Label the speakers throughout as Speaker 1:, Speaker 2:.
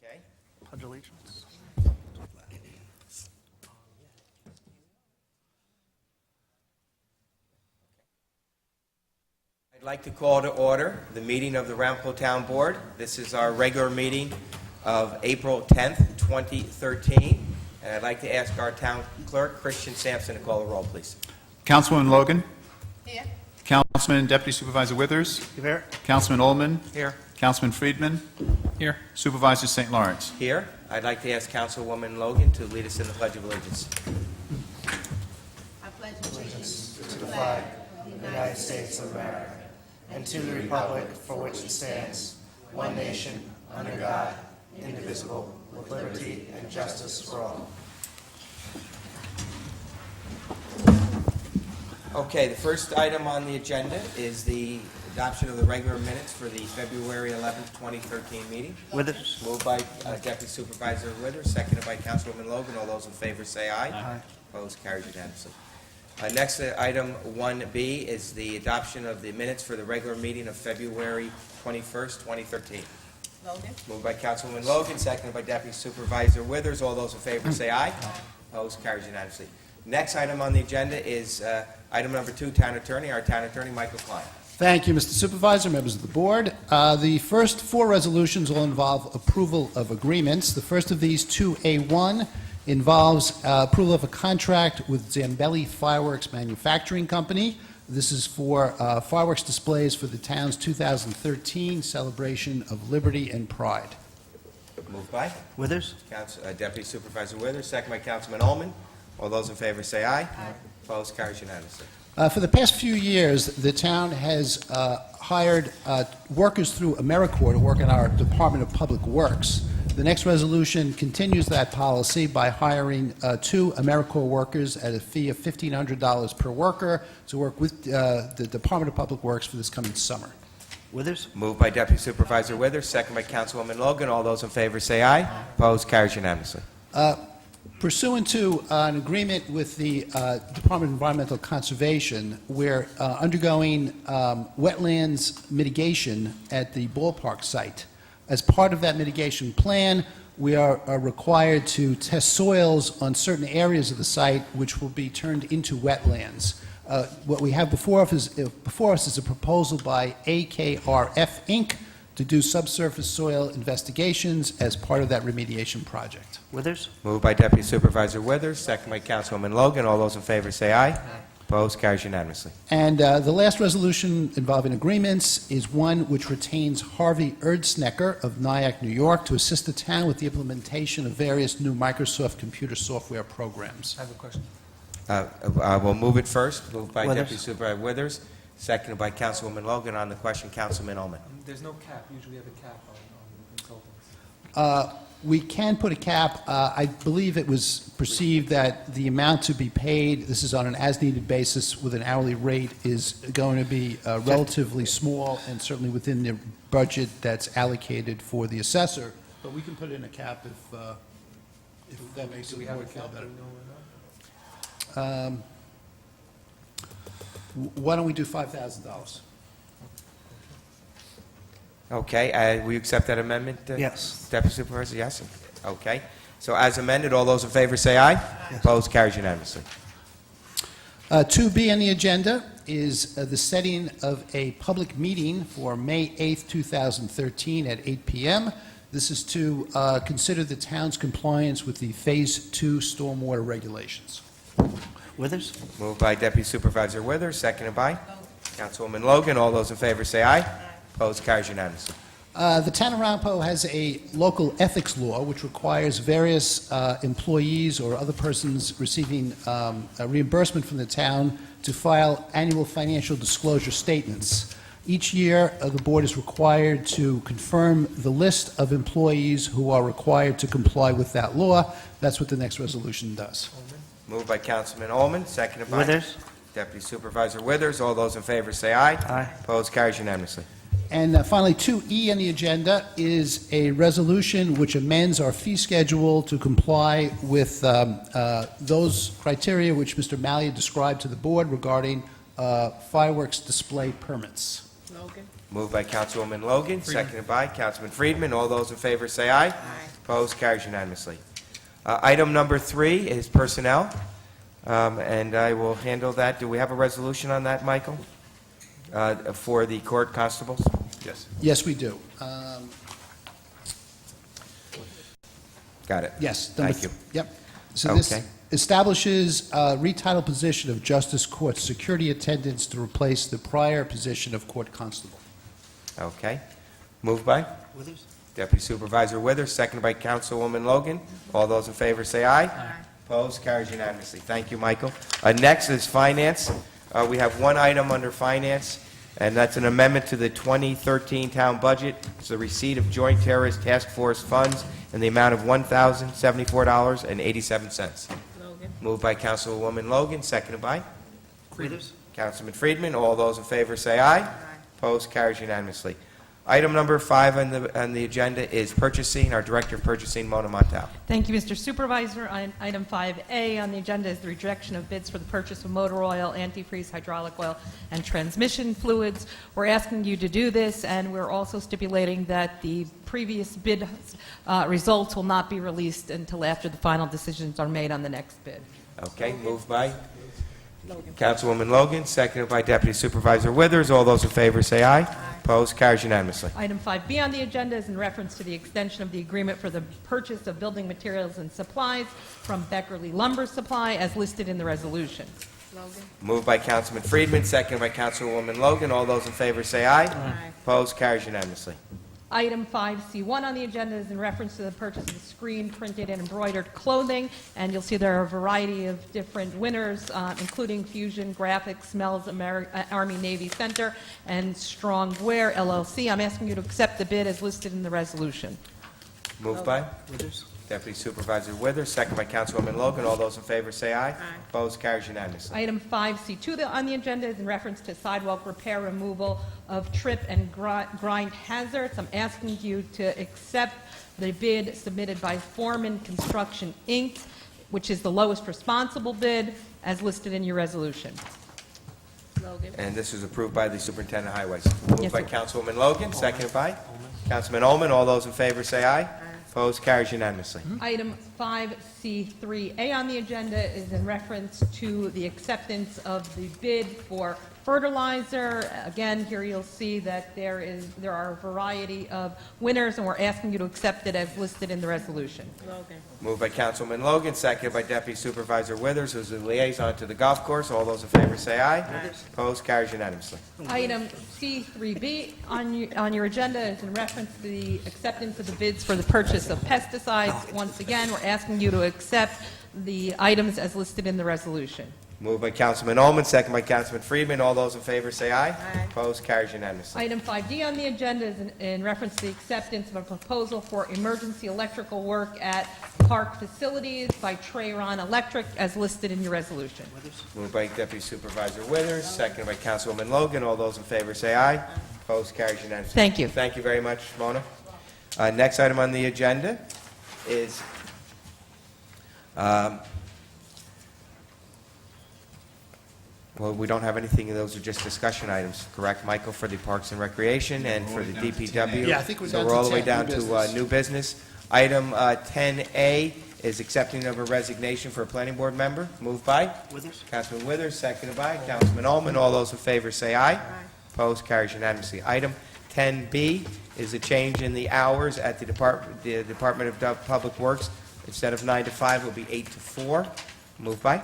Speaker 1: Okay.
Speaker 2: Pledge allegiance.
Speaker 1: I'd like to call to order the meeting of the Ramapo Town Board. This is our regular meeting of April 10th, 2013. And I'd like to ask our town clerk, Christian Sampson, to call the roll, please.
Speaker 3: Councilwoman Logan.
Speaker 4: Here.
Speaker 3: Councilman Deputy Supervisor Withers.
Speaker 2: Here.
Speaker 3: Councilman Ullman.
Speaker 1: Here.
Speaker 3: Councilman Friedman.
Speaker 2: Here.
Speaker 3: Supervisor St. Lawrence.
Speaker 1: Here. I'd like to ask Councilwoman Logan to lead us in the Pledge of Allegiance.
Speaker 4: I pledge allegiance
Speaker 5: To the flag of the United States of America, and to the republic for which it stands, one nation, under God, indivisible, with liberty and justice for all.
Speaker 1: Okay, the first item on the agenda is the adoption of the regular minutes for the February 11th, 2013 meeting.
Speaker 2: Withers.
Speaker 1: Moved by Deputy Supervisor Withers, seconded by Councilwoman Logan. All those in favor say aye.
Speaker 2: Aye.
Speaker 1: Opposed, carried unanimously. Next, item 1B is the adoption of the minutes for the regular meeting of February 21st, 2013.
Speaker 4: Logan.
Speaker 1: Moved by Councilwoman Logan, seconded by Deputy Supervisor Withers. All those in favor say aye. Opposed, carried unanimously. Next item on the agenda is item number 2, Town Attorney. Our Town Attorney, Michael Klein.
Speaker 6: Thank you, Mr. Supervisor, members of the board. The first 4 resolutions will involve approval of agreements. The first of these, 2A1, involves approval of a contract with Zambelli Fireworks Manufacturing Company. This is for fireworks displays for the town's 2013 celebration of liberty and pride.
Speaker 1: Moved by
Speaker 2: Withers.
Speaker 1: Deputy Supervisor Withers, second by Councilman Ullman. All those in favor say aye. Aye. Opposed, carries unanimously.
Speaker 6: For the past few years, the town has hired workers through AmeriCorps to work in our Department of Public Works. The next resolution continues that policy by hiring 2 AmeriCorps workers at a fee of $1,500 per worker to work with the Department of Public Works for this coming summer.
Speaker 2: Withers.
Speaker 1: Moved by Deputy Supervisor Withers, second by Councilwoman Logan. All those in favor say aye. Aye. Opposed, carries unanimously.
Speaker 6: Pursuant to an agreement with the Department of Environmental Conservation, we're undergoing wetlands mitigation at the ballpark site. As part of that mitigation plan, we are required to test soils on certain areas of the site which will be turned into wetlands. What we have before us is a proposal by AKRF Inc. to do subsurface soil investigations as part of that remediation project.
Speaker 2: Withers.
Speaker 1: Moved by Deputy Supervisor Withers, second by Councilwoman Logan. All those in favor say aye. Aye. Opposed, carries unanimously.
Speaker 6: And the last resolution involving agreements is one which retains Harvey Erdsnecker of Nyack, New York, to assist the town with the implementation of various new Microsoft computer software programs.
Speaker 2: I have a question.
Speaker 1: We'll move it first. Moved by
Speaker 2: Withers.
Speaker 1: Deputy Supervisor Withers, seconded by Councilwoman Logan. On the question, Councilman Ullman.
Speaker 7: There's no cap. Usually we have a cap on consultants.
Speaker 6: We can put a cap. I believe it was perceived that the amount to be paid, this is on an as-needed basis with an hourly rate, is going to be relatively small and certainly within the budget that's allocated for the assessor. But we can put in a cap if that makes
Speaker 7: Do
Speaker 6: the
Speaker 7: we have a
Speaker 6: board feel
Speaker 7: cap?
Speaker 6: better.
Speaker 7: Do we know or not?
Speaker 6: Why don't we do $5,000?
Speaker 1: Okay, will you accept that amendment?
Speaker 2: Yes.
Speaker 1: Deputy Supervisor, yes? Okay. So as amended, all those in favor say aye. Opposed, carries unanimously.
Speaker 6: 2B on the agenda is the setting of a public meeting for May 8th, 2013 at 8 p.m. This is to consider the town's compliance with the Phase 2 stormwater regulations.
Speaker 2: Withers.
Speaker 1: Moved by Deputy Supervisor Withers, seconded by Councilwoman Logan. All those in favor say aye. Opposed, carries unanimously.
Speaker 6: The town of Ramapo has a local ethics law which requires various employees or other persons receiving a reimbursement from the town to file annual financial disclosure statements. Each year, the board is required to confirm the list of employees who are required to comply with that law. That's what the next resolution does.
Speaker 1: Moved by Councilman Ullman, seconded by
Speaker 2: Withers.
Speaker 1: Deputy Supervisor Withers. All those in favor say aye.
Speaker 2: Aye.
Speaker 1: Opposed, carries unanimously.
Speaker 6: And finally, 2E on the agenda is a resolution which amends our fee schedule to comply with those criteria which Mr. Malia described to the board regarding fireworks display permits.
Speaker 4: Logan.
Speaker 1: Moved by Councilwoman Logan, seconded by Councilman Friedman. All those in favor say aye.
Speaker 4: Aye.
Speaker 1: Opposed? Carries unanimously. Item number 3 is personnel, and I will handle that. Do we have a resolution on that, Michael, for the court constables?
Speaker 3: Yes.
Speaker 6: Yes, we do.
Speaker 1: Got it.
Speaker 6: Yes.
Speaker 1: Thank you.
Speaker 6: Yep. So this
Speaker 1: Okay.
Speaker 6: establishes a retitle position of Justice Court Security Attendants to replace the prior position of Court Constable.
Speaker 1: Okay. Moved by
Speaker 2: Withers?
Speaker 1: Deputy Supervisor Withers, seconded by Councilwoman Logan. All those in favor say aye. Aye. Opposed? Carries unanimously. Thank you, Michael. Next is finance. We have one item under finance, and that's an amendment to the 2013 town budget. It's the receipt of Joint Terrorist Task Force funds in the amount of $1,074.87.
Speaker 4: Logan.
Speaker 1: Moved by Councilwoman Logan, seconded by
Speaker 2: Withers?
Speaker 1: Councilman Friedman. All those in favor say aye. Opposed? Carries unanimously. Item number 5 on the agenda is purchasing. Our Director of Purchasing, Mona Montal.
Speaker 8: Thank you, Mr. Supervisor. Item 5A on the agenda is the rejection of bids for the purchase of motor oil, antifreeze, hydraulic oil, and transmission fluids. We're asking you to do this, and we're also stipulating that the previous bid results will not be released until after the final decisions are made on the next bid.
Speaker 1: Okay, moved by Councilwoman Logan, seconded by Deputy Supervisor Withers. All those in favor say aye. Opposed? Carries unanimously.
Speaker 8: Item 5B on the agenda is in reference to the extension of the agreement for the purchase of building materials and supplies from Beckerly Lumber Supply as listed in the resolution.
Speaker 4: Logan.
Speaker 1: Moved by Councilman Friedman, seconded by Councilwoman Logan. All those in favor say aye.
Speaker 4: Aye.
Speaker 1: Opposed? Carries unanimously.
Speaker 8: Item 5C1 on the agenda is in reference to the purchase of screen printed and embroidered clothing, and you'll see there are a variety of different winners, including Fusion Graphics, Smells Army Navy Center, and Strong Wear LLC. I'm asking you to accept the bid as listed in the resolution.
Speaker 1: Moved by
Speaker 2: Withers?
Speaker 1: Deputy Supervisor Withers, seconded by Councilwoman Logan. All those in favor say aye. Opposed? Carries unanimously.
Speaker 8: Item 5C2 on the agenda is in reference to sidewalk repair removal of trip and grind hazards. I'm asking you to accept the bid submitted by Foreman Construction, Inc., which is the lowest responsible bid, as listed in your resolution.
Speaker 4: Logan.
Speaker 1: And this is approved by the Superintendent of Highways. Moved
Speaker 8: Yes,
Speaker 1: by
Speaker 8: sir.
Speaker 1: Councilwoman Logan, seconded by Councilman Ullman. All those in favor say aye. Opposed? Carries unanimously.
Speaker 8: Item 5C3A on the agenda is in reference to the acceptance of the bid for fertilizer. Again, here you'll see that there are a variety of winners, and we're asking you to accept it as listed in the resolution.
Speaker 4: Logan.
Speaker 1: Moved by Councilman Logan, seconded by Deputy Supervisor Withers, who's the liaison to the golf course. All those in favor say aye. Opposed? Carries unanimously.
Speaker 8: Item C3B on your agenda is in reference to the acceptance of the bids for the purchase of pesticides. Once again, we're asking you to accept the items as listed in the resolution.
Speaker 1: Moved by Councilman Ullman, seconded by Councilman Friedman. All those in favor say aye.
Speaker 4: Aye.
Speaker 1: Opposed? Carries unanimously.
Speaker 8: Item 5D on the agenda is in reference to the acceptance of a proposal for emergency electrical work at park facilities by Trayron Electric as listed in your resolution.
Speaker 1: Moved by Deputy Supervisor Withers, seconded by Councilwoman Logan. All those in favor say aye. Opposed? Carries unanimously.
Speaker 8: Thank you.
Speaker 1: Thank you very much, Mona. Next item on the agenda is well, we don't have anything. Those are just discussion items, correct, Michael, for the Parks and Recreation and for the DPW?
Speaker 6: Yeah, I think we're
Speaker 1: So
Speaker 6: down
Speaker 1: we're
Speaker 6: to
Speaker 1: all the way
Speaker 6: 10,
Speaker 1: down
Speaker 6: new
Speaker 1: to
Speaker 6: business.
Speaker 1: new business. Item 10A is accepting of a resignation for a planning board member. Moved by
Speaker 2: Withers?
Speaker 1: Councilman Withers, seconded by Councilman Ullman. All those in favor say aye. Opposed? Carries unanimously. Item 10B is a change in the hours at the Department of Public Works. Instead of 9 to 5, it will be 8 to 4. Moved by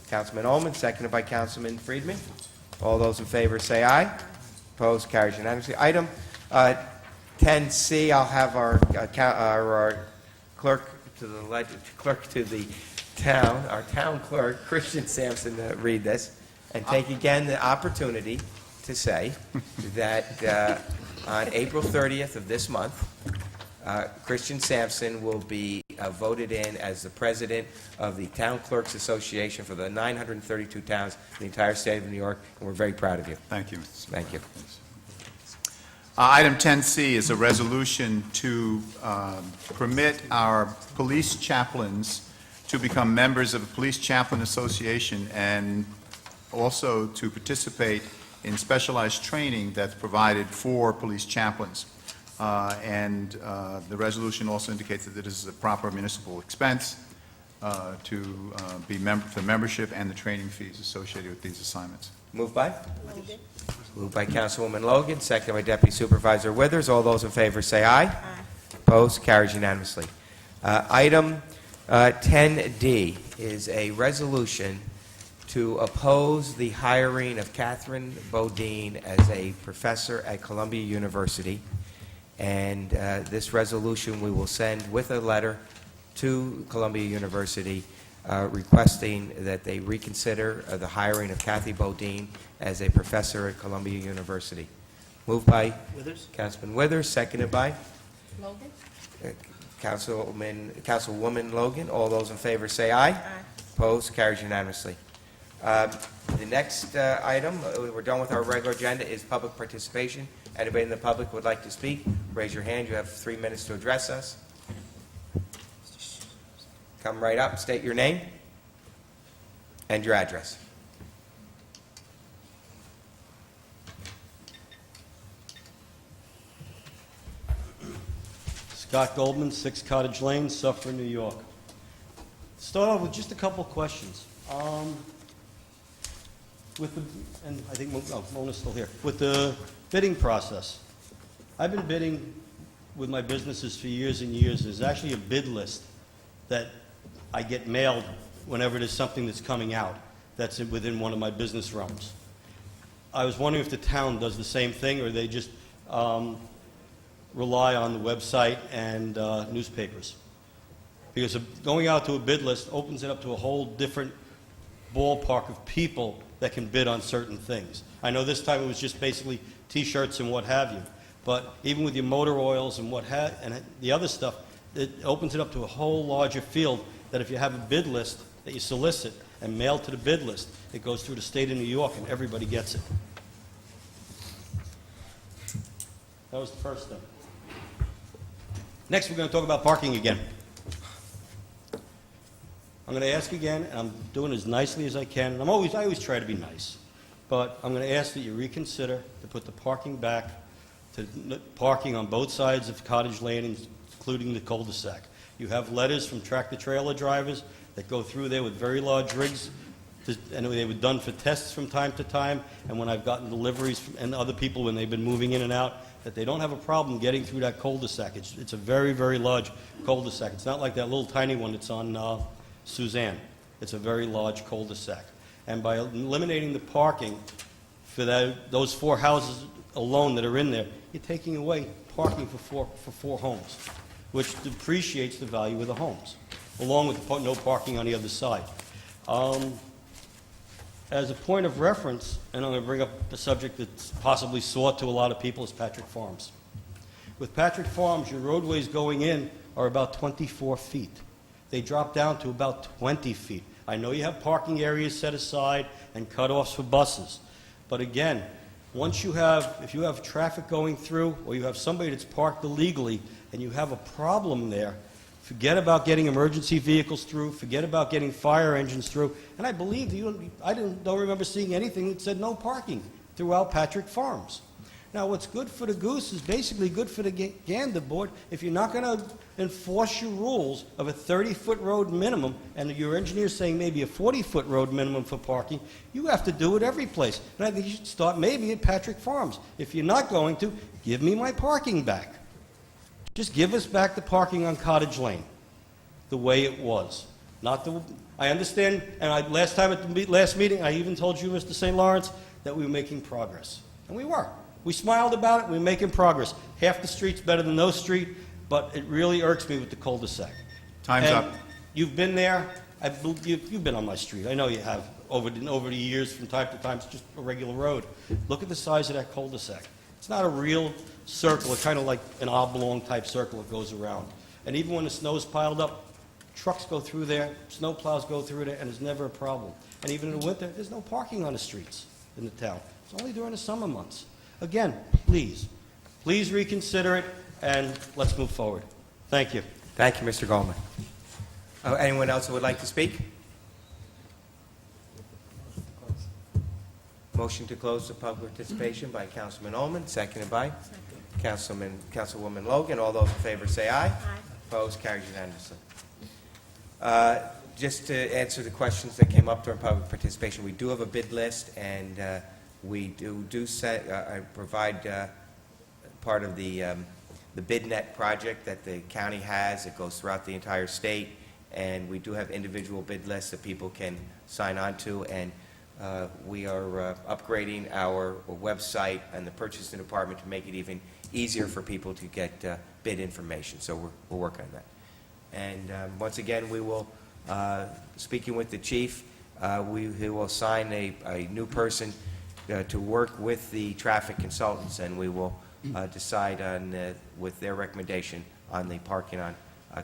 Speaker 1: Councilman Ullman, seconded by Councilman Friedman. All those in favor say aye. Opposed? Carries unanimously. Item 10C, I'll have our clerk to the town, our town clerk, Christian Sampson, read this, and take again the opportunity to say that on April 30th of this month, Christian Sampson will be voted in as the president of the Town Clerks Association for the 932 towns in the entire state of New York, and we're very proud of you.
Speaker 3: Thank you, Mr. Smith.
Speaker 1: Thank you.
Speaker 3: Item 10C is a resolution to permit our police chaplains to become members of the Police Chaplain Association and also to participate in specialized training that's provided for police chaplains. And the resolution also indicates that this is a proper municipal expense for membership and the training fees associated with these assignments.
Speaker 1: Moved by? Moved by Councilwoman Logan, seconded by Deputy Supervisor Withers. All those in favor say aye. Aye. Opposed? Carries unanimously. Item 10D is a resolution to oppose the hiring of Catherine Bodine as a professor at Columbia University. And this resolution we will send with a letter to Columbia University requesting that they reconsider the hiring of Kathy Bodine as a professor at Columbia University. Moved by
Speaker 2: Withers?
Speaker 1: Councilman Withers, seconded by
Speaker 4: Logan.
Speaker 1: Councilwoman Logan. All those in favor say aye.
Speaker 4: Aye.
Speaker 1: Opposed? Carries unanimously. The next item, we're done with our regular agenda, is public participation. Anybody in the public would like to speak? Raise your hand. You have 3 minutes to address us. Come right up, state your name and your address.
Speaker 9: Scott Goldman, 6 Cottage Lane, Suffolk, New York. Start off with just a couple questions. And I think Mona's still here. With the bidding process, I've been bidding with my businesses for years and years. There's actually a bid list that I get mailed whenever there's something that's coming out that's within one of my business realms. I was wondering if the town does the same thing, or they just rely on the website and newspapers. Because going out to a bid list opens it up to a whole different ballpark of people that can bid on certain things. I know this time it was just basically T-shirts and what have you, but even with your motor oils and and the other stuff, it opens it up to a whole larger field that if you have a bid list that you solicit and mail to the bid list, it goes through the state of New York and everybody gets it. That was the first thing. Next, we're going to talk about parking again. I'm going to ask again, and I'm doing as nicely as I can, and I always try to be nice, but I'm going to ask that you reconsider to put the parking back to parking on both sides of Cottage Lane, including the cul-de-sac. You have letters from tractor-trailer drivers that go through there with very large rigs, and they were done for tests from time to time, and when I've gotten deliveries and other people when they've been moving in and out, that they don't have a problem getting through that cul-de-sac. It's a very, very large cul-de-sac. It's not like that little tiny one that's on Suzanne. It's a very large cul-de-sac. And by eliminating the parking for those 4 houses alone that are in there, you're taking away parking for four homes, which depreciates the value of the homes, along with no parking on the other side. As a point of reference, and I'm going to bring up a subject that's possibly sore to a lot of people, is Patrick Farms. With Patrick Farms, your roadways going in are about 24 feet. They drop down to about 20 feet. I know you have parking areas set aside and cutoffs for buses, but again, if you have traffic going through, or you have somebody that's parked illegally, and you have a problem there, forget about getting emergency vehicles through, forget about getting fire engines through, and I believe I don't remember seeing anything that said no parking throughout Patrick Farms. Now, what's good for the goose is basically good for the gander, board. If you're not going to enforce your rules of a 30-foot road minimum, and your engineer's saying maybe a 40-foot road minimum for parking, you have to do it every place. And I think you should start maybe at Patrick Farms. If you're not going to, give me my parking back. Just give us back the parking on Cottage Lane the way it was. I understand, and last time at the last meeting, I even told you, Mr. St. Lawrence, that we were making progress. And we were. We smiled about it. We were making progress. Half the street's better than no street, but it really irks me with the cul-de-sac.
Speaker 3: Time's
Speaker 9: And
Speaker 3: up.
Speaker 9: you've been there. You've been on my street. I know you have. Over the years, from time to time, it's just a regular road. Look at the size of that cul-de-sac. It's not a real circle. It's kind of like an oblong type circle that goes around. And even when the snow's piled up, trucks go through there, snow plows go through there, and it's never a problem. And even in the winter, there's no parking on the streets in the town. It's only during the summer months. Again, please reconsider it, and let's move forward. Thank you.
Speaker 1: Thank you, Mr. Goldman. Anyone else who would like to speak? Motion to close the public participation by Councilman Ullman, seconded by Councilwoman Logan. All those in favor say aye.
Speaker 4: Aye.
Speaker 1: Opposed, carries unanimously. Just to answer the questions that came up during public participation, we do have a bid list, and we I provide part of the BidNet project that the county has. It goes throughout the entire state, and we do have individual bid lists that people can sign on to, and we are upgrading our website and the purchasing department to make it even easier for people to get bid information, so we're working on that. And once again, we will, speaking with the chief, he will assign a new person to work with the traffic consultants, and we will decide on, with their recommendation, on the parking on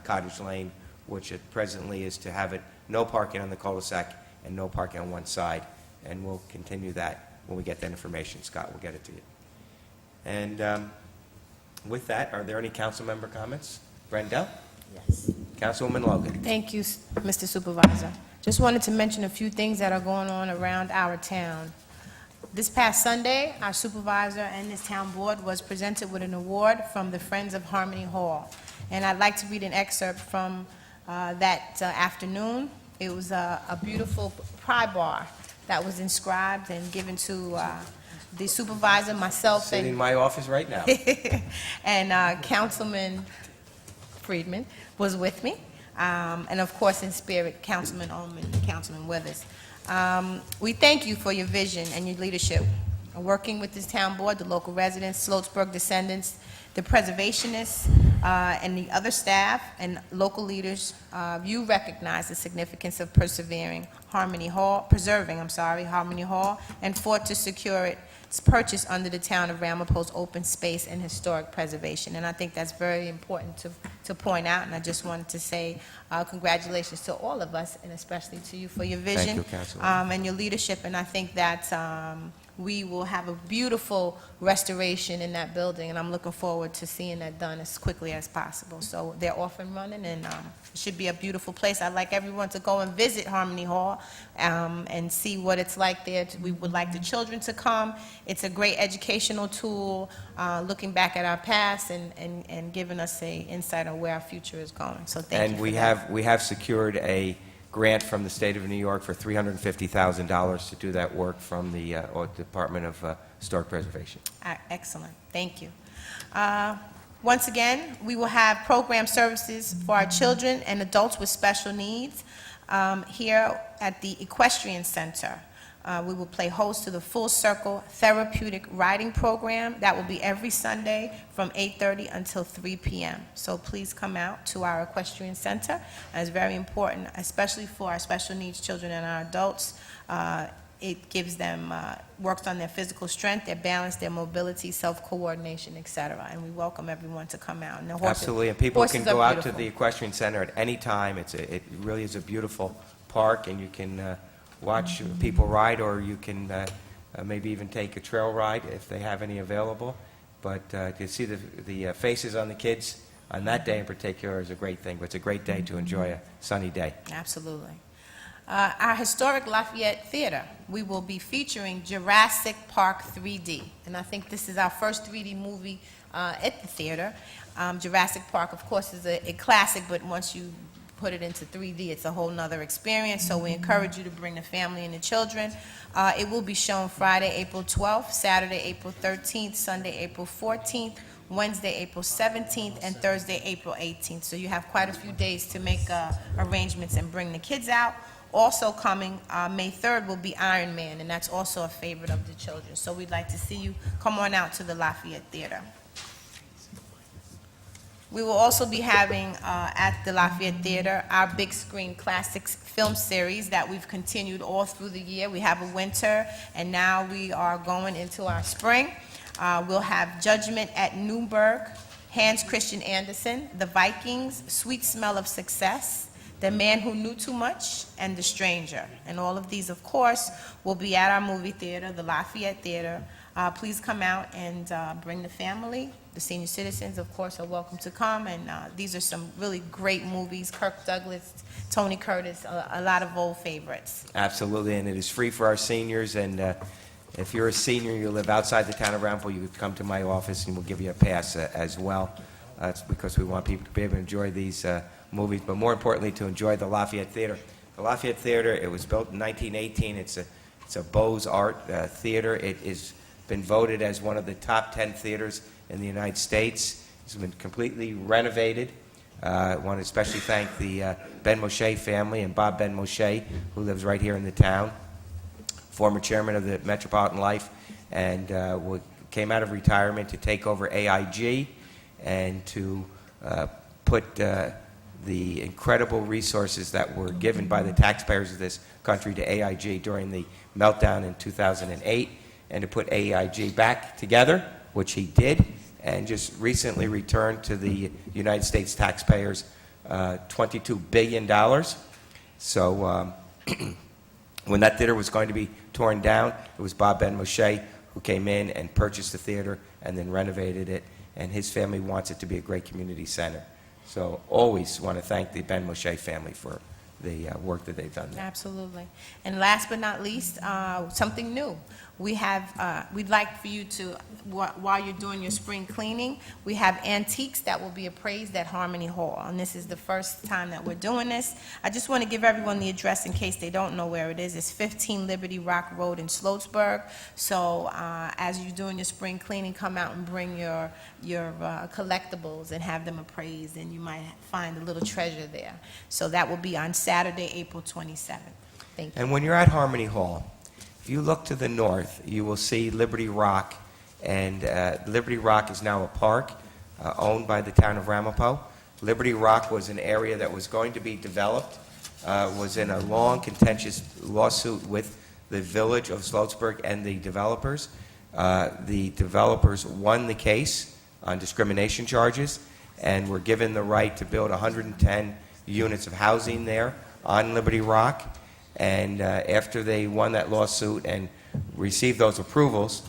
Speaker 1: Cottage Lane, which it presently is to have it no parking on the cul-de-sac and no parking on one side, and we'll continue that when we get that information. Scott will get it to you. And with that, are there any council member comments? Brenda?
Speaker 10: Yes.
Speaker 1: Councilwoman Logan?
Speaker 10: Thank you, Mr. Supervisor. Just wanted to mention a few things that are going on around our town. This past Sunday, our supervisor and this town board was presented with an award from the Friends of Harmony Hall. And I'd like to read an excerpt from that afternoon. It was a beautiful pry bar that was inscribed and given to the supervisor, myself,
Speaker 1: Sitting in my office right now.
Speaker 10: and Councilman Friedman was with me, and of course, in spirit, Councilman Ullman and Councilman Withers. We thank you for your vision and your leadership. Working with this town board, the local residents, Sloatsburg descendants, the preservationists, and the other staff and local leaders, you recognize the significance of preserving Harmony Hall, and fought to secure its purchase under the Town of Ramapo's Open Space and Historic Preservation. And I think that's very important to point out, and I just wanted to say congratulations to all of us, and especially to you for your vision.
Speaker 1: Thank you, Councilwoman.
Speaker 10: And your leadership, and I think that we will have a beautiful restoration in that building, and I'm looking forward to seeing that done as quickly as possible. So they're off and running, and it should be a beautiful place. I'd like everyone to go and visit Harmony Hall and see what it's like there. We would like the children to come. It's a great educational tool, looking back at our past and giving us an insight on where our future is going. So thank you
Speaker 1: And
Speaker 10: for that.
Speaker 1: we have secured a grant from the state of New York for $350,000 to do that work from the Department of Historic Preservation.
Speaker 10: Excellent, thank you. Once again, we will have program services for our children and adults with special needs here at the Equestrian Center. We will play host to the Full Circle Therapeutic Riding Program. That will be every Sunday from 8:30 until 3 p.m. So please come out to our Equestrian Center. And it's very important, especially for our special needs children and our adults. It gives them, works on their physical strength, their balance, their mobility, self-coordination, et cetera. And we welcome everyone to come out. And the horses,
Speaker 1: Absolutely, and people can
Speaker 10: horses are
Speaker 1: go out to
Speaker 10: beautiful.
Speaker 1: the Equestrian Center at any time. It really is a beautiful park, and you can watch people ride, or you can maybe even take a trail ride if they have any available. But to see the faces on the kids on that day in particular is a great thing. But it's a great day to enjoy a sunny day.
Speaker 10: Absolutely. Our historic Lafayette Theater, we will be featuring Jurassic Park 3D. And I think this is our first 3D movie at the theater. Jurassic Park, of course, is a classic, but once you put it into 3D, it's a whole nother experience. So we encourage you to bring the family and the children. It will be shown Friday, April 12th, Saturday, April 13th, Sunday, April 14th, Wednesday, April 17th, and Thursday, April 18th. So you have quite a few days to make arrangements and bring the kids out. Also coming May 3rd will be Iron Man, and that's also a favorite of the children. So we'd like to see you come on out to the Lafayette Theater. We will also be having at the Lafayette Theater our Big Screen Classics film series that we've continued all through the year. We have a winter, and now we are going into our spring. We'll have Judgment at Newburgh, Hans Christian Andersen, The Vikings, Sweet Smell of Success, The Man Who Knew Too Much, and The Stranger. And all of these, of course, will be at our movie theater, the Lafayette Theater. Please come out and bring the family. The senior citizens, of course, are welcome to come. And these are some really great movies. Kirk Douglas, Tony Curtis, a lot of old favorites.
Speaker 1: Absolutely, and it is free for our seniors, and If you're a senior, you live outside the town of Rampo, you could come to my office and we'll give you a pass as well. It's because we want people to be able to enjoy these movies, but more importantly, to enjoy the Lafayette Theater. The Lafayette Theater, it was built in 1918. It's a Beaux-Art theater. It has been voted as one of the top 10 theaters in the United States. It's been completely renovated. I want to especially thank the Ben Moshe family and Bob Ben Moshe, who lives right here in the town, former chairman of the Metropolitan Life, and came out of retirement to take over AIG and to put the incredible resources that were given by the taxpayers of this country to AIG during the meltdown in 2008, and to put AIG back together, which he did, and just recently returned to the United States taxpayers $22 billion. So when that theater was going to be torn down, it was Bob Ben Moshe who came in and purchased the theater and then renovated it, and his family wants it to be a great community center. So always want to thank the Ben Moshe family for the work that they've done there.
Speaker 10: Absolutely. And last but not least, something new. We'd like for you to, while you're doing your spring cleaning, we have antiques that will be appraised at Harmony Hall. And this is the first time that we're doing this. I just want to give everyone the address in case they don't know where it is. It's 15 Liberty Rock Road in Sloatsburg. So as you're doing your spring cleaning, come out and bring your collectibles and have them appraised, and you might find a little treasure there. So that will be on Saturday, April 27th. Thank you.
Speaker 1: And when you're at Harmony Hall, if you look to the north, you will see Liberty Rock, and Liberty Rock is now a park owned by the town of Ramapo. Liberty Rock was an area that was going to be developed, was in a long, contentious lawsuit with the village of Sloatsburg and the developers. The developers won the case on discrimination charges and were given the right to build 110 units of housing there on Liberty Rock. And after they won that lawsuit and received those approvals,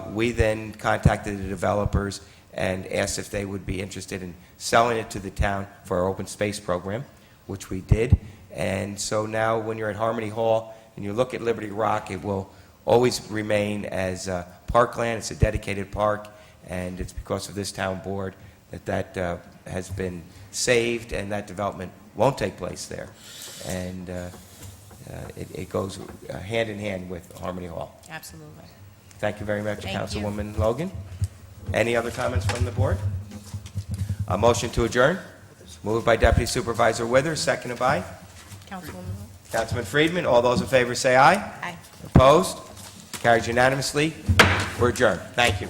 Speaker 1: we then contacted the developers and asked if they would be interested in selling it to the town for our open space program, which we did. And so now when you're at Harmony Hall and you look at Liberty Rock, it will always remain as parkland. It's a dedicated park, and it's because of this town board that has been saved, and that development won't take place there. And it goes hand in hand with Harmony Hall.
Speaker 10: Absolutely.
Speaker 1: Thank you very much,
Speaker 10: Thank you.
Speaker 1: Councilwoman Logan. Any other comments from the board? A motion to adjourn? Moved by Deputy Supervisor Withers, seconded by
Speaker 10: Councilwoman.
Speaker 1: Councilman Friedman. All those in favor say aye.
Speaker 10: Aye.
Speaker 1: Opposed? Carries unanimously. We're adjourned. Thank you.